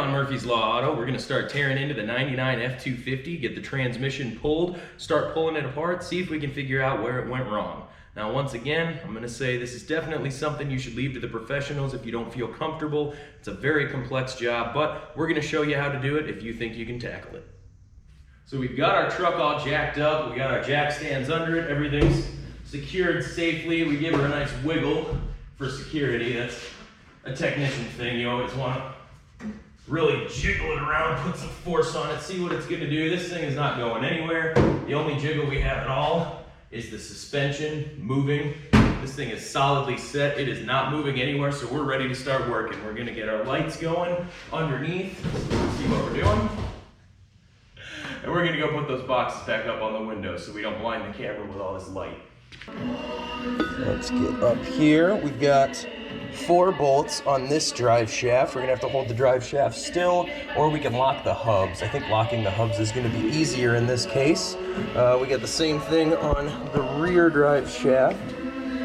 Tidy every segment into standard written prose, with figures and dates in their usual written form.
on Murphy's Law Auto. We're gonna start tearing into the 99 F250, get the transmission pulled, start pulling it apart, see if we can figure out where it went wrong. Now, once again, I'm gonna say this is definitely something you should leave to the professionals if you don't feel comfortable. It's a very complex job, but we're gonna show you how to do it if you think you can tackle it. So we've got our truck all jacked up, we got our jack stands under it, everything's secured safely. We give her a nice wiggle for security. That's a technician thing. You always wanna really jiggle it around, put some force on it, see what it's gonna do. This thing is not going anywhere. The only jiggle we have at all is the suspension moving. This thing is solidly set. It is not moving anywhere, so we're ready to start working. We're gonna get our lights going underneath, see what we're doing. And we're gonna go put those boxes back up on the window so we don't blind the camera with all this light. Let's get up here. We've got 4 bolts on this drive shaft. We're gonna have to hold the drive shaft still, or we can lock the hubs. I think locking the hubs is gonna be easier in this case. We got the same thing on the rear drive shaft,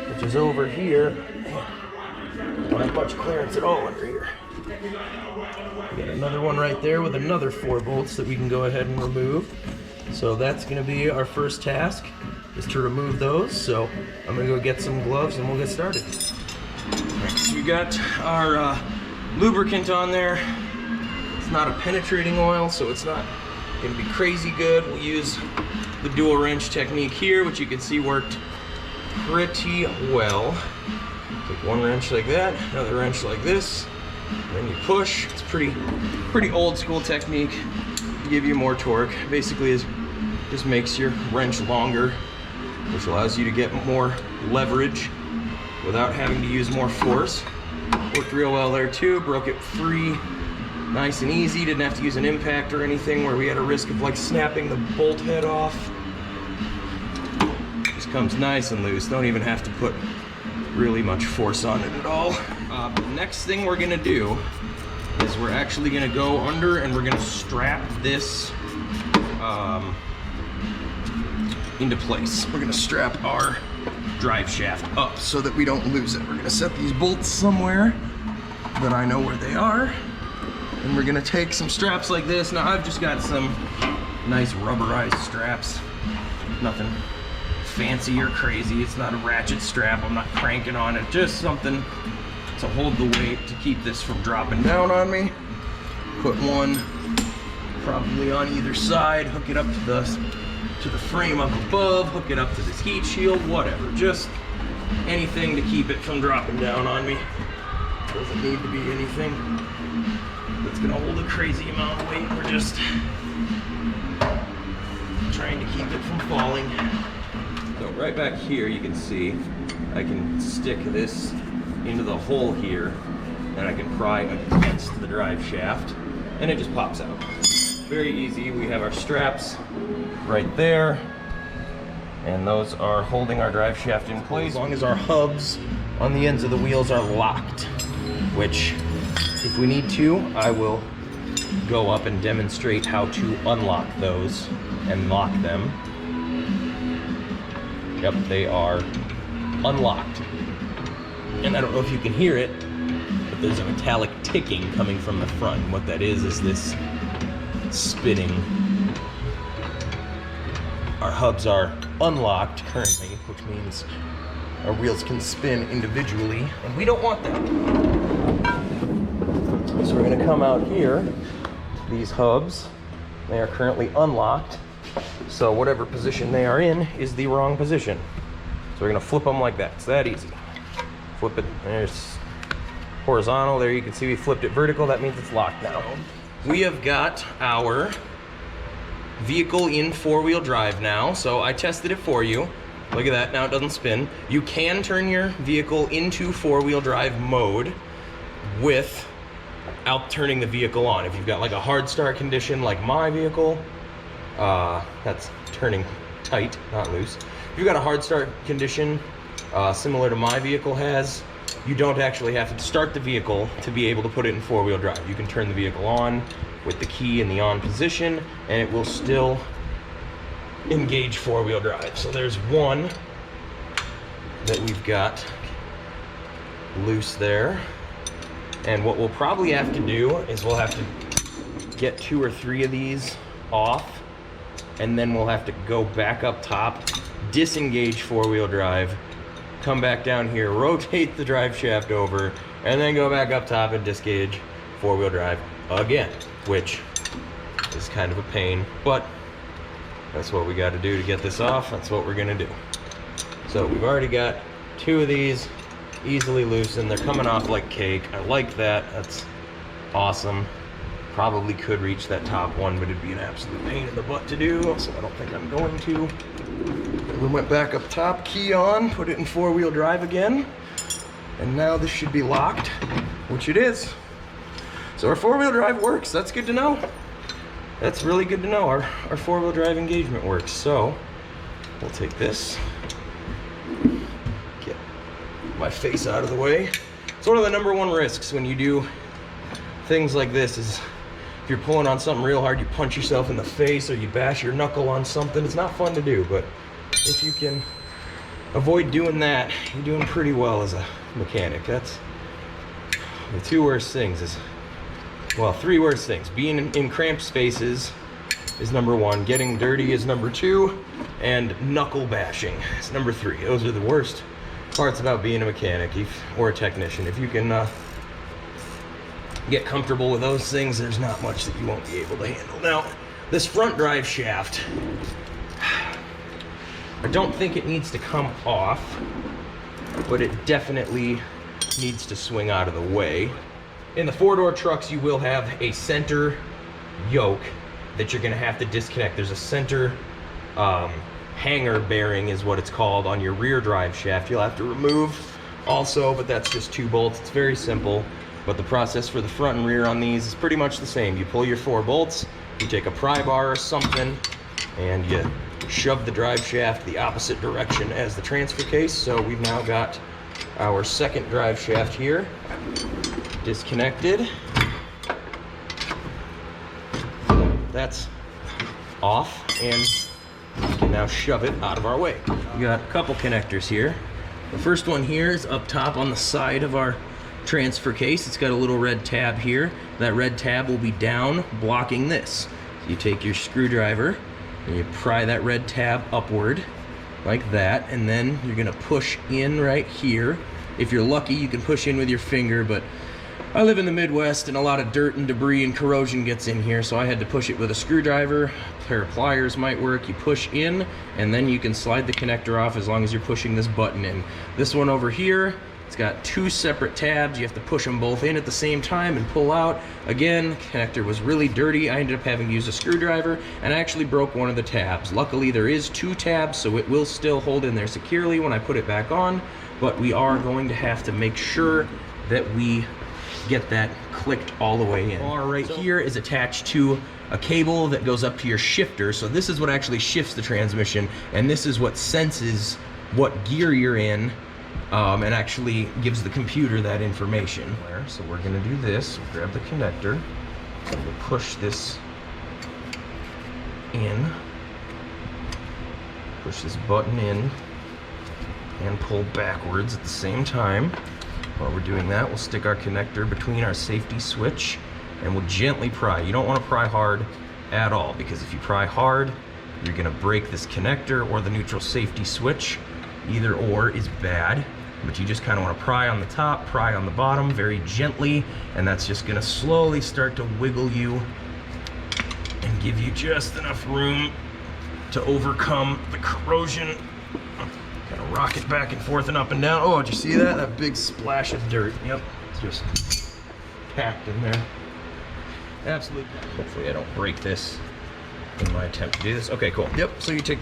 which is over here. Don't have much clearance at all under here. Got another one right there with another 4 bolts that we can go ahead and remove. So that's gonna be our first task, is to remove those. So I'm gonna go get some gloves and we'll get started. So we got our lubricant on there. It's not a penetrating oil, so it's not gonna be crazy good. We'll use the dual wrench technique here, which you can see worked pretty well. Take one wrench like that, another wrench like this, and then you push. It's pretty old school technique to give you more torque. Basically, it just makes your wrench longer, which allows you to get more leverage without having to use more force. Worked real well there too, broke it free, nice and easy. Didn't have to use an impact or anything where we had a risk of like snapping the bolt head off. Just comes nice and loose. Don't even have to put really much force on it at all. The next thing we're gonna do is we're actually gonna go under and we're gonna strap this into place. We're gonna strap our drive shaft up so that we don't lose it. We're gonna set these bolts somewhere that I know where they are, and we're gonna take some straps like this. Now I've just got some nice rubberized straps, nothing fancy or crazy. It's not a ratchet strap, I'm not cranking on it, just something to hold the weight to keep this from dropping down on me. Put one probably on either side, hook it up to the frame up above, hook it up to this heat shield, whatever. Just anything to keep it from dropping down on me. Doesn't need to be anything that's gonna hold a crazy amount of weight. We're just trying to keep it from falling. So right back here, you can see I can stick this into the hole here, and I can pry against the drive shaft, and it just pops out. Very easy. We have our straps right there, and those are holding our drive shaft in place as long as our hubs on the ends of the wheels are locked, which if we need to, I will go up and demonstrate how to unlock those and lock them. Yep, they are unlocked. And I don't know if you can hear it, but there's a metallic ticking coming from the front. And what that is this spinning. Our hubs are unlocked currently, which means our wheels can spin individually, and we don't want that. So we're gonna come out here, these hubs, they are currently unlocked, so whatever position they are in is the wrong position. So we're gonna flip them like that. It's that easy. Flip it, there's horizontal, there you can see we flipped it vertical, that means it's locked now. We have got our vehicle in 4-wheel drive now, so I tested it for you. Look at that, now it doesn't spin. You can turn your vehicle into 4-wheel drive mode without turning the vehicle on. If you've got like a hard start condition like my vehicle, that's turning tight, not loose. If you've got a hard start condition similar to my vehicle has, you don't actually have to start the vehicle to be able to put it in 4-wheel drive. You can turn the vehicle on with the key in the on position, and it will still engage 4-wheel drive. So there's one that we've got loose there. And what we'll probably have to do is we'll have to get 2 or 3 of these off, and then we'll have to go back up top, disengage 4-wheel drive, come back down here, rotate the drive shaft over, and then go back up top and disengage 4-wheel drive again, which is kind of a pain, but that's what we got to do to get this off. That's what we're gonna do. So we've already got 2 of these easily loosened. They're coming off like cake. I like that. That's awesome. Probably could reach that top one, but it'd be an absolute pain in the butt to do, so I don't think I'm going to. We went back up top, key on, put it in 4-wheel drive again, and now this should be locked, which it is. So our 4-wheel drive works. That's good to know. That's really good to know. Our 4-wheel drive engagement works. So we'll take this, get my face out of the way. It's one of the #1 risks when you do things like this is if you're pulling on something real hard, you punch yourself in the face or you bash your knuckle on something. It's not fun to do, but if you can avoid doing that, you're doing pretty well as a mechanic. That's the 2 worst things is, well, 3 worst things. Being in cramped spaces is #1, getting dirty is #2, and knuckle bashing is #3. Those are the worst parts about being a mechanic or a technician. If you can get comfortable with those things, there's not much that you won't be able to handle. Now, this front drive shaft, I don't think it needs to come off, but it definitely needs to swing out of the way. In the 4-door trucks, you will have a center yoke that you're gonna have to disconnect. There's a center hanger bearing is what it's called on your rear drive shaft. You'll have to remove also, but that's just 2 bolts. It's very simple. But the process for the front and rear on these is pretty much the same. You pull your 4 bolts, you take a pry bar or something, and you shove the drive shaft the opposite direction as the transfer case. So we've now got our second drive shaft here disconnected. That's off, and we can now shove it out of our way. We got a couple connectors here. The first one here is up top on the side of our transfer case. It's got a little red tab here. That red tab will be down blocking this. So you take your screwdriver and you pry that red tab upward like that, and then you're gonna push in right here. If you're lucky, you can push in with your finger, but I live in the Midwest and a lot of dirt and debris and corrosion gets in here, so I had to push it with a screwdriver. A pair of pliers might work. You push in and then you can slide the connector off as long as you're pushing this button in. This one over here, it's got 2 separate tabs. You have to push them both in at the same time and pull out. Again, connector was really dirty. I ended up having to use a screwdriver and I actually broke one of the tabs. Luckily, there is 2 tabs, so it will still hold in there securely when I put it back on, but we are going to have to make sure that we get that clicked all the way in. Bar right here is attached to a cable that goes up to your shifter. So this is what actually shifts the transmission, and this is what senses what gear you're in, and actually gives the computer that information. So we're gonna do this, we'll grab the connector, and we'll push this in, push this button in, and pull backwards at the same time. While we're doing that, we'll stick our connector between our safety switch and we'll gently pry. You don't want to pry hard at all, because if you pry hard, you're gonna break this connector or the neutral safety switch. Either or is bad, but you just kind of want to pry on the top, pry on the bottom very gently, and that's just gonna slowly start to wiggle you and give you just enough room to overcome the corrosion. Kind of rock it back and forth and up and down. Oh, did you see that? That big splash of dirt. Yep, it's just packed in there. Absolutely. Hopefully I don't break this in my attempt to do this. Okay, cool. Yep, so you take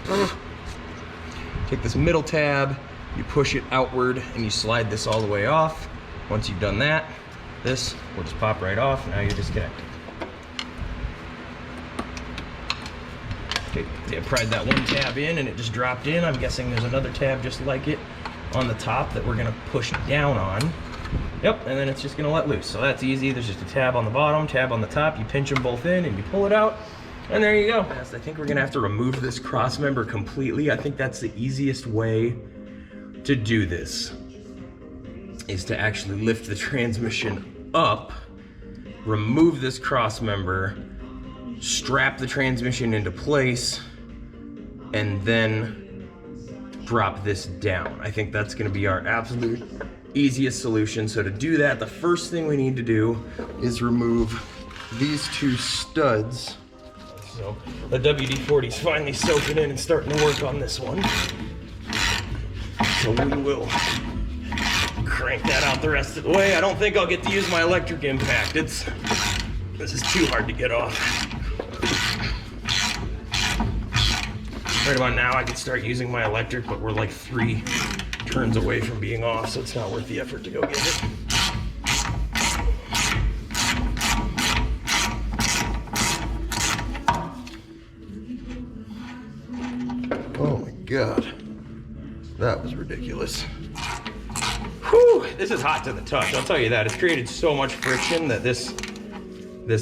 this middle tab, you push it outward, and you slide this all the way off. Once you've done that, this will just pop right off. Now you're disconnected. Okay, I pried that one tab in and it just dropped in. I'm guessing there's another tab just like it on the top that we're gonna push down on. Yep, and then it's just gonna let loose. So that's easy. There's just a tab on the bottom, tab on the top. You pinch them both in and you pull it out, and there you go. I think we're gonna have to remove this cross member completely. I think that's the easiest way to do this, is to actually lift the transmission up, remove this cross member, strap the transmission into place, and then drop this down. I think that's gonna be our absolute easiest solution. So to do that, the first thing we need to do is remove these two studs. So the WD-40 is finally soaking in and starting to work on this one. So we will crank that out the rest of the way. I don't think I'll get to use my electric impact. This is too hard to get off. Right about now I could start using my electric, but we're like 3 turns away from being off, so it's not worth the effort to go get it. Oh my God, that was ridiculous. Whew, this is hot to the touch, I'll tell you that. It's created so much friction that this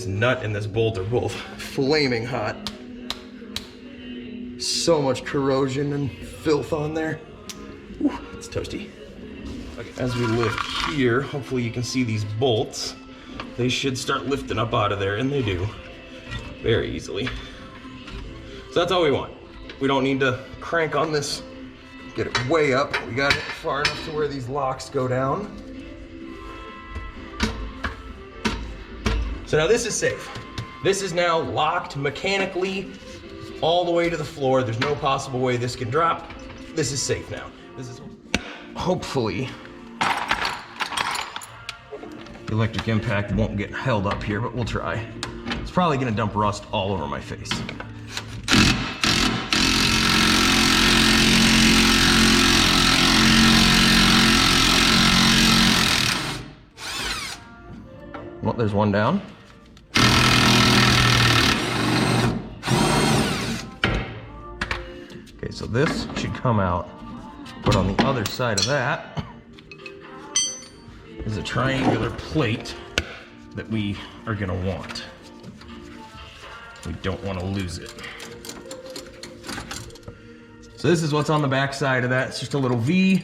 nut and this bolt are both flaming hot. So much corrosion and filth on there. Whew, it's toasty. Okay, as we lift here, hopefully you can see these bolts. They should start lifting up out of there, and they do very easily. So that's all we want. We don't need to crank on this, get it way up. We got it far enough to where these locks go down. So now this is safe. This is now locked mechanically all the way to the floor. There's no possible way this can drop. This is safe now. This is hopefully the electric impact won't get held up here, but we'll try. It's probably gonna dump rust all over my face. Well, there's one down. Okay, so this should come out, but on the other side of that is a triangular plate that we are gonna want. We don't want to lose it. So this is what's on the back side of that. It's just a little V,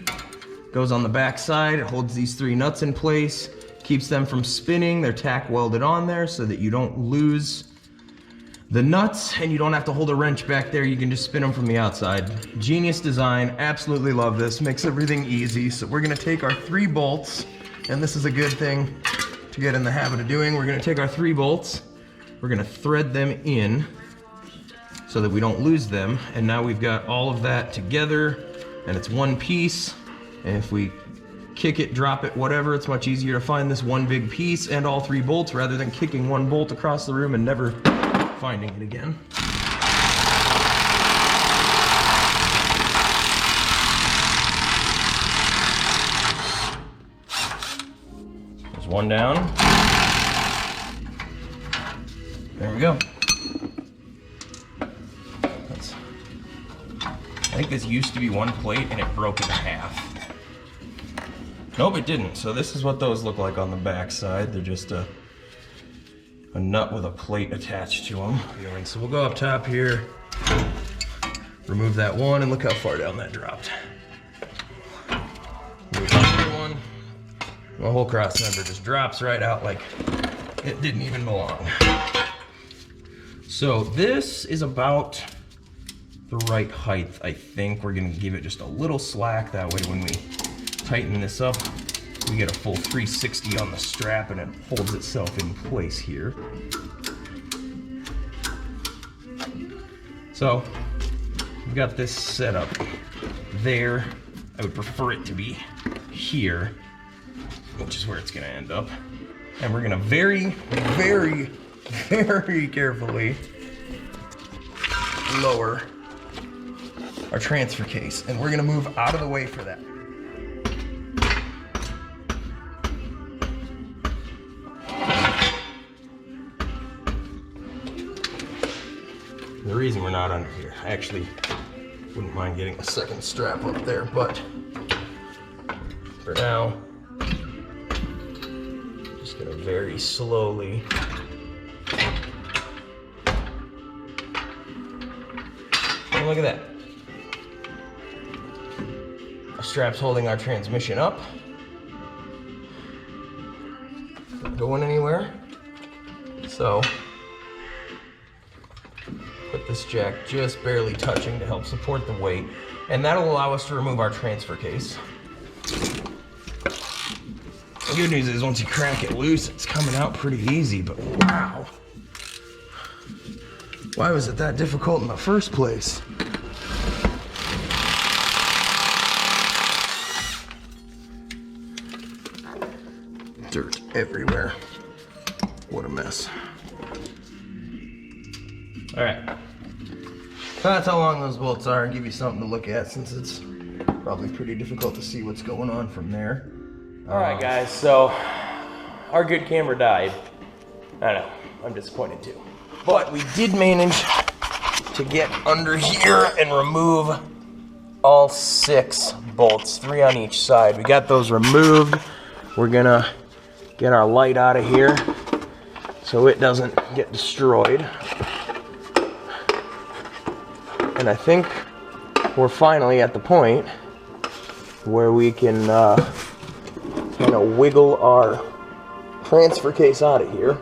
goes on the back side. It holds these 3 nuts in place, keeps them from spinning. They're tack welded on there so that you don't lose the nuts and you don't have to hold a wrench back there. You can just spin them from the outside. Genius design, absolutely love this. Makes everything easy. So we're gonna take our 3 bolts, and this is a good thing to get in the habit of doing. We're gonna take our 3 bolts, we're gonna thread them in so that we don't lose them. And now we've got all of that together and it's one piece. And if we kick it, drop it, whatever, it's much easier to find this one big piece and all 3 bolts rather than kicking one bolt across the room and never finding it again. There's one down. There we go. I think this used to be one plate and it broke in half. Nope, it didn't. So this is what those look like on the back side. They're just a nut with a plate attached to them. So we'll go up top here, remove that one, and look how far down that dropped. Move the other one. The whole cross member just drops right out like it didn't even belong. So this is about the right height, I think. We're gonna give it just a little slack. That way when we tighten this up, we get a full 360 on the strap and it holds itself in place here. So we've got this set up there. I would prefer it to be here, which is where it's gonna end up. And we're gonna very, very, very carefully lower our transfer case. And we're gonna move out of the way for that. The reason we're not under here, I actually wouldn't mind getting a second strap up there, but for now, just gonna very slowly and look at that. Our strap's holding our transmission up. Not going anywhere. So Put this jack just barely touching to help support the weight, and that'll allow us to remove our transfer case. The good news is once you crack it loose, it's coming out pretty easy, but wow. Why was it that difficult in the first place? Dirt everywhere. What a mess. All right. So that's how long those bolts are, and give you something to look at since it's probably pretty difficult to see what's going on from there. All right, guys, so our good camera died. I know, I'm disappointed too. But we did manage to get under here and remove all 6 bolts, 3 on each side. We got those removed. We're gonna get our light out of here so it doesn't get destroyed. And I think we're finally at the point where we can kind of wiggle our transfer case out of here.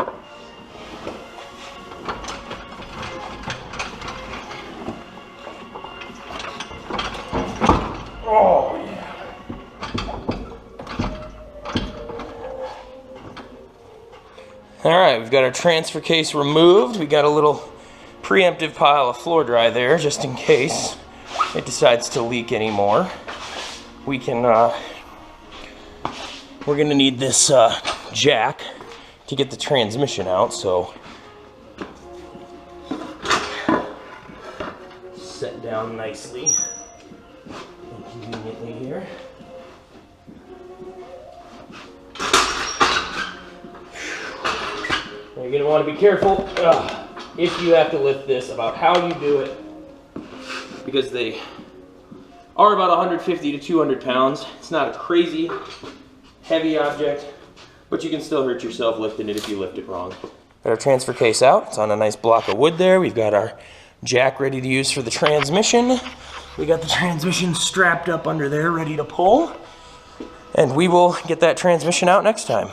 Oh yeah. All right, we've got our transfer case removed. We got a little preemptive pile of floor dry there just in case it decides to leak anymore. We can we're gonna need this jack to get the transmission out, so set down nicely and conveniently here. You're gonna want to be careful if you have to lift this about how you do it, because they are about 150 to 200 pounds. It's not a crazy heavy object, but you can still hurt yourself lifting it if you lift it wrong. Got our transfer case out. It's on a nice block of wood there. We've got our jack ready to use for the transmission. We got the transmission strapped up under there ready to pull, and we will get that transmission out next time.